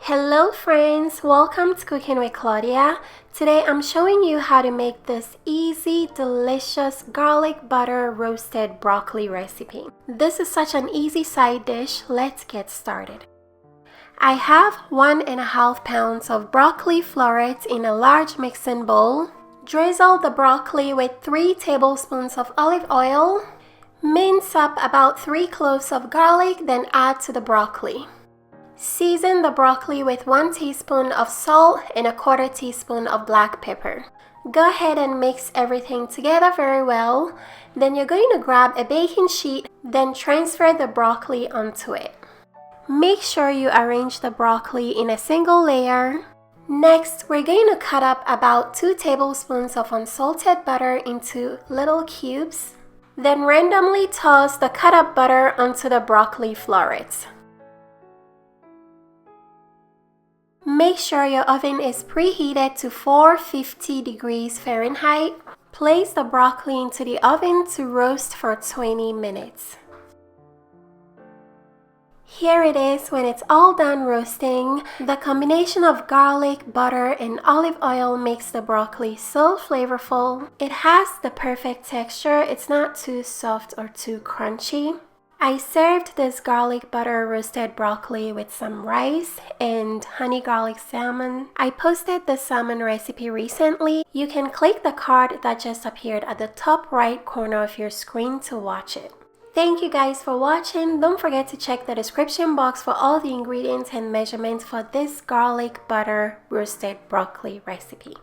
Hello friends, welcome to Cooking with Claudia. Today I'm showing you how to make this easy, delicious garlic butter roasted broccoli recipe. This is such an easy side dish. Let's get started. I have 1.5 pounds of broccoli florets in a large mixing bowl. Drizzle the broccoli with 3 tablespoons of olive oil. Mince up about 3 cloves of garlic, then add to the broccoli. Season the broccoli with 1 teaspoon of salt and 1/4 teaspoon of black pepper. Go ahead and mix everything together very well. Then you're going to grab a baking sheet, then transfer the broccoli onto it. Make sure you arrange the broccoli in a single layer. Next, we're going to cut up about 2 tablespoons of unsalted butter into little cubes. Then randomly toss the cut up butter onto the broccoli florets. Make sure your oven is preheated to 450 degrees Fahrenheit. Place the broccoli into the oven to roast for 20 minutes. Here it is when it's all done roasting. The combination of garlic, butter, and olive oil makes the broccoli so flavorful. It has the perfect texture. It's not too soft or too crunchy. I served this garlic butter roasted broccoli with some rice and honey garlic salmon. I posted the salmon recipe recently. You can click the card that just appeared at the top right corner of your screen to watch it. Thank you guys for watching. Don't forget to check the description box for all the ingredients and measurements for this garlic butter roasted broccoli recipe.